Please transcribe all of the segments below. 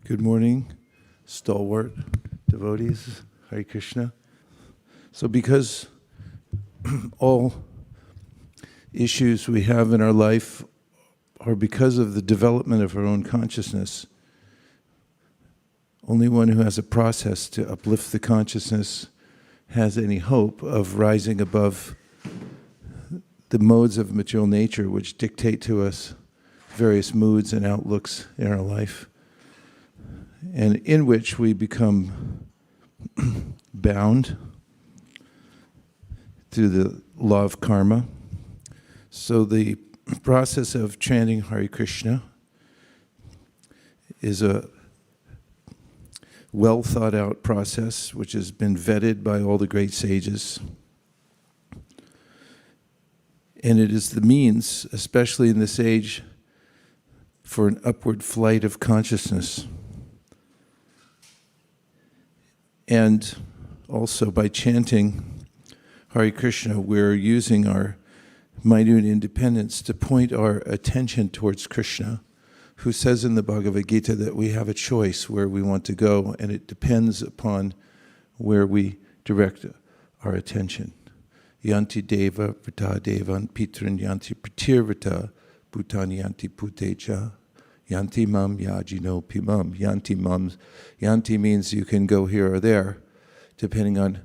Good morning, stalwart devotees, Hare Krishna. So because all issues we have in our life are because of the development of our own consciousness, only one who has a process to uplift the consciousness has any hope of rising above the modes of material nature which dictate to us various moods and outlooks in our life, and in which we become bound through the law of karma. So the process of chanting Hare Krishna is a well thought out process which has been vetted by all the great sages. And it is the means, especially in this age, for an upward flight of consciousness. And also by chanting Hare Krishna, we're using our minute independence to point our attention towards Krishna, who says in the Bhagavad-gītā that we have a choice where we want to go, and it depends upon where we direct our attention. Yanti deva vrta devan pitran yanti pratirvrta bhutani yanti putecha yanti mam yajino pimam. Yanti means you can go here or there, depending on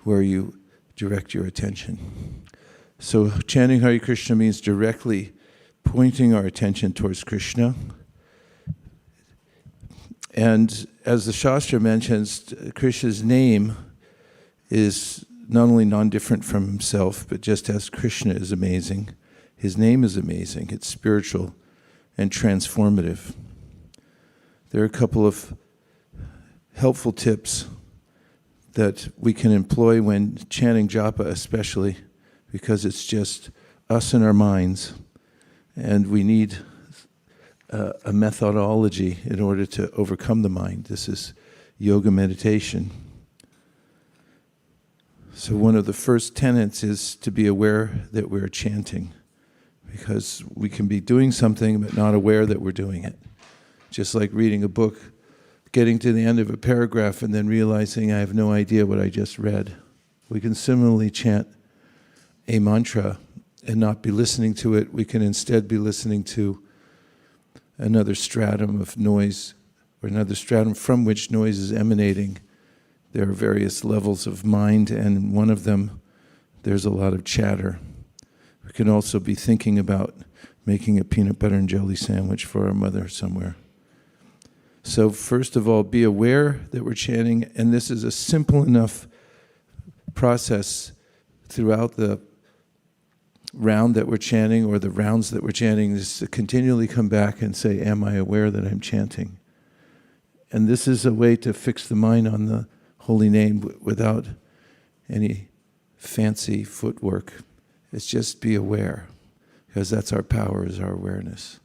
where you direct your attention. So chanting Hare Krishna means directly pointing our attention towards Krishna. And as the Shastra mentions, Krishna's name is not only non-different from himself, but just as Krishna is amazing, his name is amazing. It's spiritual and transformative. There are a couple of helpful tips that we can employ when chanting japa, especially because it's just us and our minds, and we need a methodology in order to overcome the mind. This is yoga meditation. So one of the first tenets is to be aware that we're chanting, because we can be doing something but not aware that we're doing it. Just like reading a book, getting to the end of a paragraph and then realizing I have no idea what I just read. We can similarly chant a mantra and not be listening to it. We can instead be listening to another stratum of noise, or another stratum from which noise is emanating. There are various levels of mind, and in one of them, there's a lot of chatter. We can also be thinking about making a peanut butter and jelly sandwich for our mother somewhere. So first of all, be aware that we're chanting, and this is a simple enough process throughout the round that we're chanting, or the rounds that we're chanting, is to continually come back and say, am I aware that I'm chanting? And this is a way to fix the mind on the holy name without any fancy footwork. It's just be aware, because that's our power, is our awareness.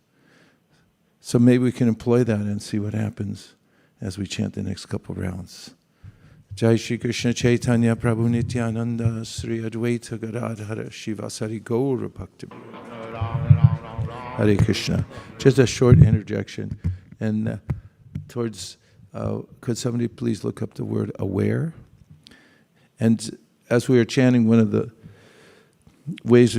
So maybe we can employ that and see what happens as we chant the next couple rounds. Jai Shri Krishna Chaitanya Prabhu Nityananda Sri Advaita Gadadhara Shivasari Gaura Bhakti. Hare Krishna. Just a short interjection. And could somebody please look up the word aware? And as we were chanting, one of the ways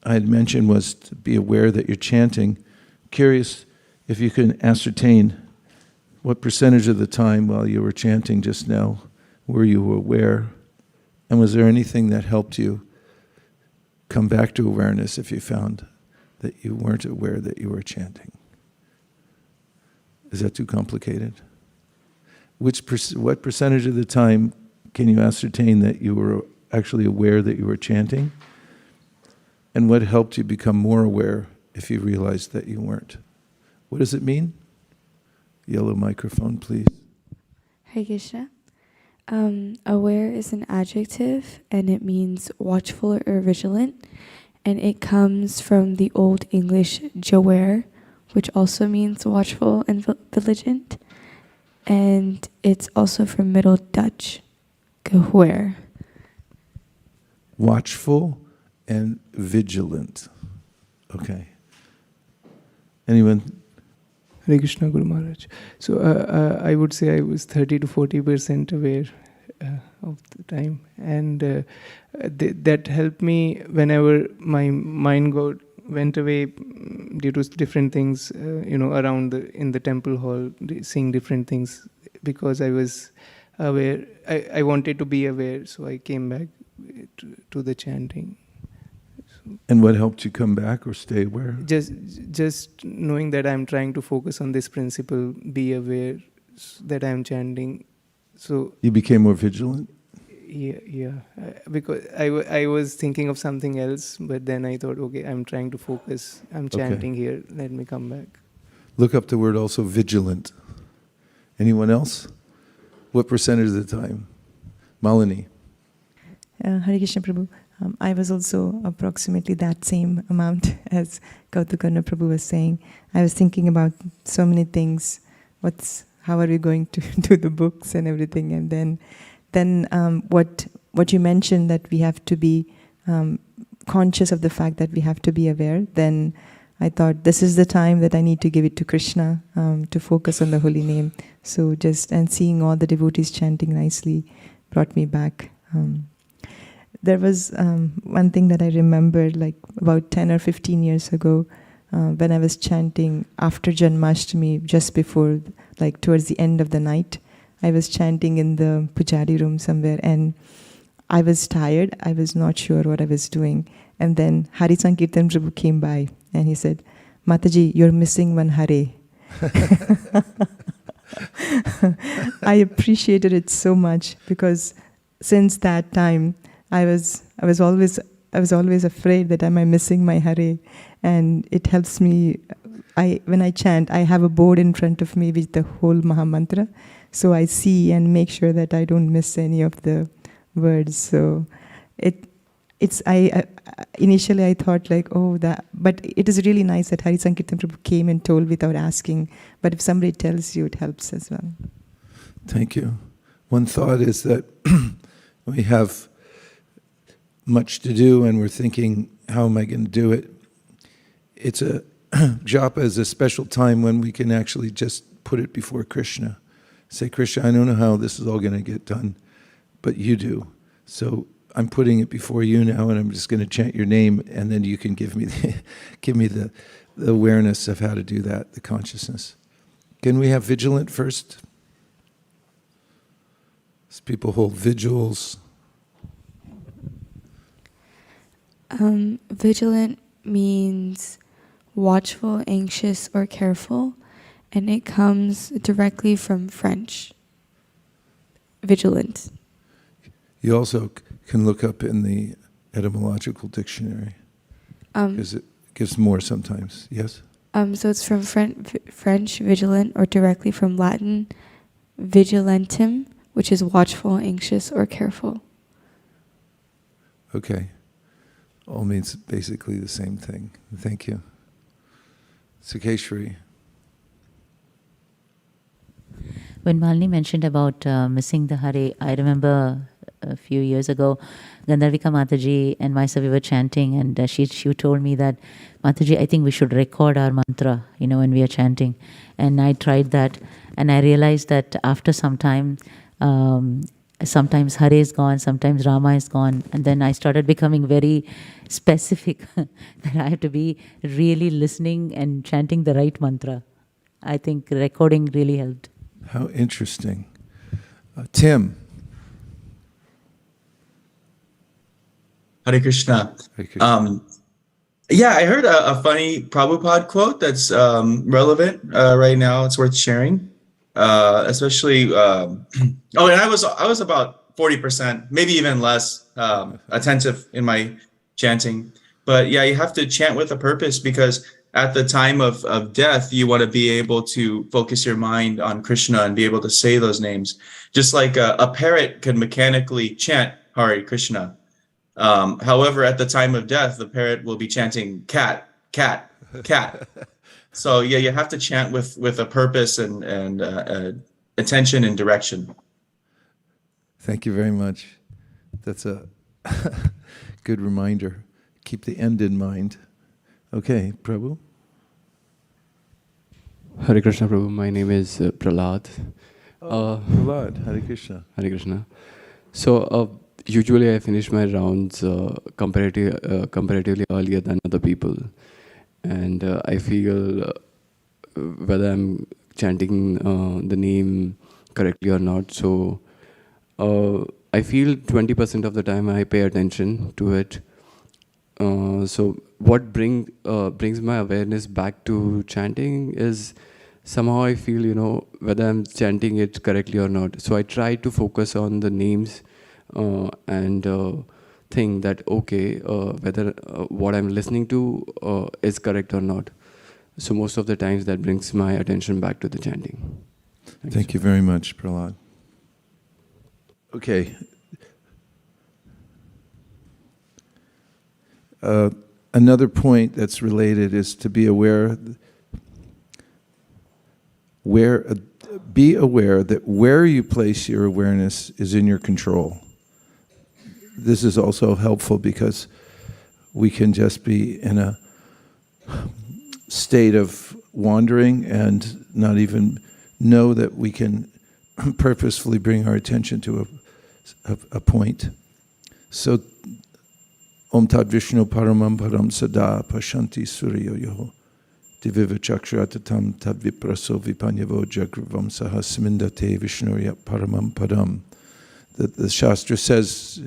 I had mentioned was to be aware that you're chanting. Curious if you can ascertain what percentage of the time while you were chanting just now were you aware, and was there anything that helped you come back to awareness if you found that you weren't aware that you were chanting? Is that too complicated? What percentage of the time can you ascertain that you were actually aware that you were chanting? And what helped you become more aware if you realized that you weren't? What does it mean? Yellow microphone, please. Hare Krishna. Aware is an adjective, and it means watchful or vigilant. And it comes from the Old English jaware, which also means watchful and vigilant. And it's also from Middle Dutch, gehoor. Watchful and vigilant. Okay. Anyone Hare Krishna, Guru Maharaj. So I would say I was 30 to 40% aware of the time, and that helped me whenever my mind went away due to different things, around in the temple hall, seeing different things, because I was aware. I wanted to be aware, so I came back to the chanting. And what helped you come back or stay aware? Just knowing that I'm trying to focus on this principle, be aware that I'm chanting. So you became more vigilant? Yeah. Because I was thinking of something else, but then I thought, okay, I'm trying to focus. I'm chanting here. Let me come back. Look up the word also, vigilant. Anyone else? What percentage of the time? Malini. Hare Krishna Prabhu. I was also approximately that same amount as Kautukarna Prabhu was saying. I was thinking about so many things. How are we going to do the books and everything? And then what you mentioned, that we have to be conscious of the fact that we have to be aware. Then I thought, this is the time that I need to give it to Krishna, to focus on the holy name. So and seeing all the devotees chanting nicely brought me back. There was one thing that I remembered, like about 10 or 15 years ago, when I was chanting after Janmashtami, just before, like towards the end of the night. I was chanting in the Pujari room somewhere, and I was tired. I was not sure what I was doing. And then Hari Sankirtan Prabhu came by, and he said, "Mataji, you're missing one Hare." I appreciated it so much, because since that time, I was always afraid that am I missing my Hare, and it helps me. When I chant, I have a board in front of me with the whole Maha Mantra, so I see and make sure that I don't miss any of the words. So initially I thought like, but it is really nice that Hari Sankirtan Prabhu came and told without asking. But if somebody tells you, it helps as well. Thank you. One thought is that we have much to do and we're thinking, how am I going to do it? Japa is a special time when we can actually just put it before Krishna. Say, Krishna, I don't know how this is all going to get done, but you do. So I'm putting it before you now, and I'm just going to chant your name, and then you can give me the awareness of how to do that, the consciousness. Can we have vigilant first? As people hold vigils. Vigilant means watchful, anxious, or careful, and it comes directly from French. Vigilant. You also can look up in the etymological dictionary, because it gives more sometimes. Yes? So it's from French, vigilant, or directly from Latin, vigilantum, which is watchful, anxious, or careful. Okay. All means basically the same thing. Thank you. Sukeshwari. When Malini mentioned about missing the Hare, I remember a few years ago, Gandharvika Mataji and myself, we were chanting, and she told me that, Mataji, I think we should record our mantra, when we are chanting. And I tried that, and I realized that after some time, sometimes Hare is gone, sometimes Rama is gone, and then I started becoming very specific that I have to be really listening and chanting the right mantra. I think recording really helped. How interesting. Tim. Hare Krishna. Hare Krishna. Yeah, I heard a funny Prabhupada quote that's relevant right now. It's worth sharing, especially. And I was about 40%, maybe even less, attentive in my chanting. But yeah, you have to chant with a purpose, because at the time of death, you want to be able to focus your mind on Krishna and be able to say those names. Just like a parrot can mechanically chant Hare Krishna. However, at the time of death, the parrot will be chanting cat, cat, cat. So yeah, you have to chant with a purpose and attention and direction. Thank you very much. That's a good reminder. Keep the end in mind. Okay, Prabhu. Hare Krishna Prabhu, my name is Prahlad. Prahlad, Hare Krishna. Hare Krishna. So usually I finish my rounds comparatively earlier than other people, and I feel whether I'm chanting the name correctly or not. So I feel 20% of the time I pay attention to it. So what brings my awareness back to chanting is somehow I feel, whether I'm chanting it correctly or not. So I try to focus on the names and think that, okay, whether what I'm listening to is correct or not. So most of the times that brings my attention back to the chanting. Thank you very much, Prahlad. Okay. Another point that's related is to be aware that where you place your awareness is in your control. This is also helpful because we can just be in a state of wandering and not even know that we can purposefully bring our attention to a point. So, Om Tad Vishnu Paramam Param Sada Pashanti Suryo Yoho Diviva Chakratatam Tad Vipraso Vipanyavo Jagrivam Sahasmindate Vishnurya Paramam Padam. The Shastra says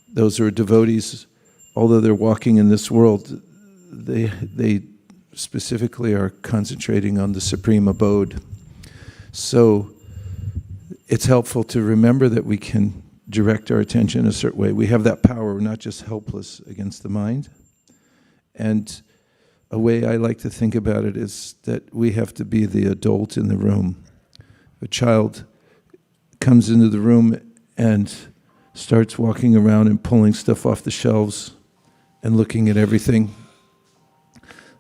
those who are devotees, although they're walking in this world, they specifically are concentrating on the supreme abode. So it's helpful to remember that we can direct our attention in a certain way. We have that power. We're not just helpless against the mind. And a way I like to think about it is that we have to be the adult in the room. A child comes into the room and starts walking around and pulling stuff off the shelves and looking at everything.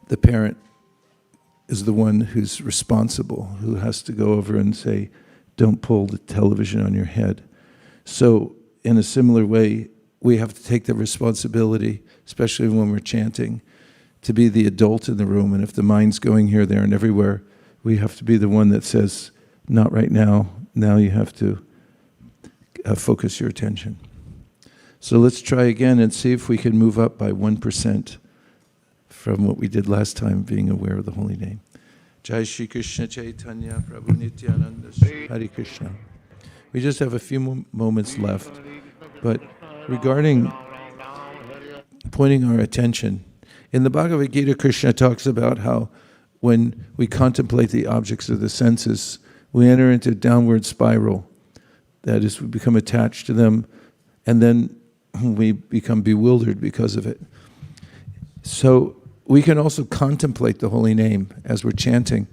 The parent is the one who's responsible, who has to go over and say, don't pull the television on your head. So in a similar way, we have to take the responsibility, especially when we're chanting, to be the adult in the room. And if the mind's going here, there, and everywhere, we have to be the one that says, not right now. Now you have to focus your attention. So let's try again and see if we can move up by 1% from what we did last time, being aware of the holy name. Jai Shri Krishna Chaitanya Prabhu Nityananda Shri Hare Krishna. We just have a few moments left, but regarding pointing our attention, in the Bhagavad-gītā, Kṛṣṇa talks about how when we contemplate the objects of the senses, we enter into a downward spiral. That is, we become attached to them, and then we become bewildered because of it. So we can also contemplate the holy name as we're chanting.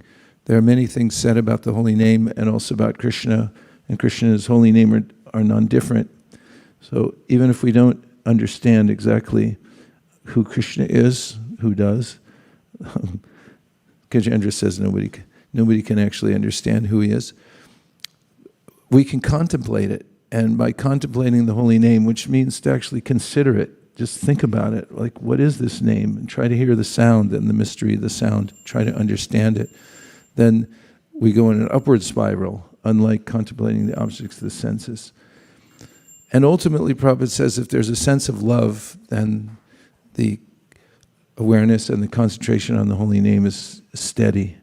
There are many things said about the holy name and also about Kṛṣṇa, and Krishna's holy name are non-different. So even if we don't understand exactly who Krishna is, who does, Gajendra says nobody can actually understand who he is. We can contemplate it, and by contemplating the holy name, which means to actually consider it, just think about it, like what is this name, and try to hear the sound and the mystery of the sound, try to understand it. Then we go in an upward spiral, unlike contemplating the objects of the senses. And ultimately, Prabhupada says if there's a sense of love, then the awareness and the concentration on the holy name is steady,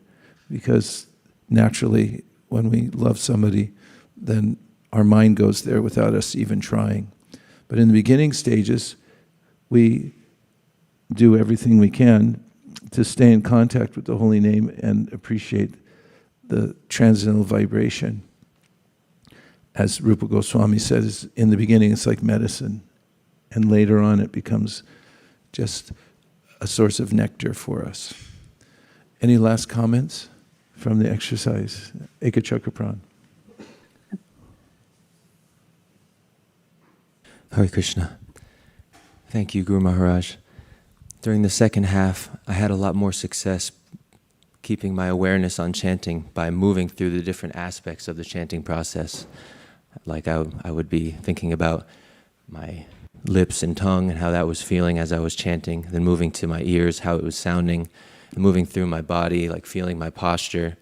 because naturally, when we love somebody, then our mind goes there without us even trying. But in the beginning stages, we do everything we can to stay in contact with the holy name and appreciate the transcendental vibration. As Rupa Goswami says, in the beginning it's like medicine, and later on it becomes just a source of nectar for us. Any last comments from the exercise? Ekachakra. Hare Krishna. Thank you, Guru Maharaj. During the second half, I had a lot more success keeping my awareness on chanting by moving through the different aspects of the chanting process. Like I would be thinking about my lips and tongue and how that was feeling as I was chanting, then moving to my ears, how it was sounding, moving through my body, like feeling my posture,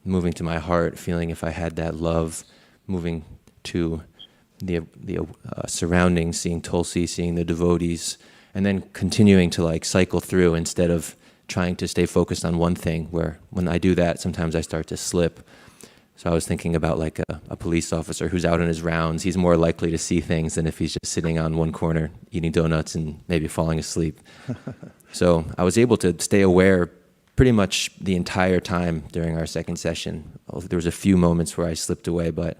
moving to my heart, feeling if I had that love, moving to the surroundings, seeing Tulsi, seeing the devotees, and then continuing to like cycle through instead of trying to stay focused on one thing, where when I do that, sometimes I start to slip. So I was thinking about like a police officer who's out on his rounds. He's more likely to see things than if he's just sitting on one corner eating donuts and maybe falling asleep. So I was able to stay aware pretty much the entire time during our second session. There was a few moments where I slipped away, but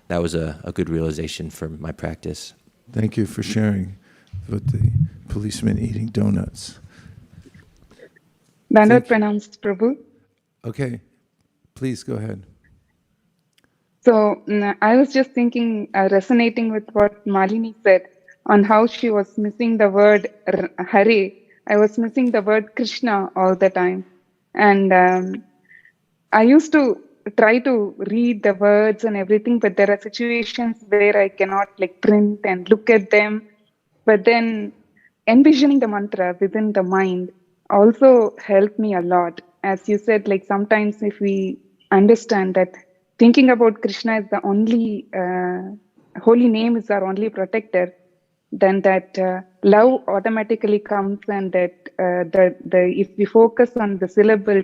that was a good realization for my practice. Thank you for sharing with the policeman eating donuts. Dandot pronounced Prabhu. Okay, please go ahead. So I was just thinking, resonating with what Malini said on how she was missing the word Hare. I was missing the word Krishna all the time. And I used to try to read the words and everything, but there are situations where I cannot like print and look at them. But then envisioning the mantra within the mind also helped me a lot. As you said, like sometimes if we understand that thinking about Krishna is the only holy name is our only protector, then that love automatically comes, and that if we focus on the syllable,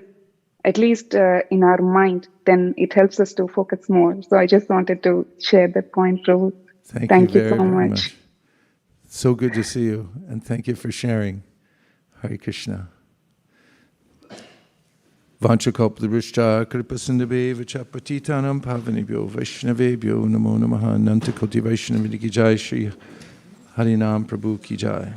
at least in our mind, then it helps us to focus more. So I just wanted to share that point, Prabhu. Thank you so much. So good to see you, and thank you for sharing. Hare Krishna. Vanchakalpadrishcha kripasindhabe vachapatitanam pavanibhyo vaishnavebhyo namo namaha nantakoti vaishnavidi ki jai Shri Harinam Prabhu ki jai.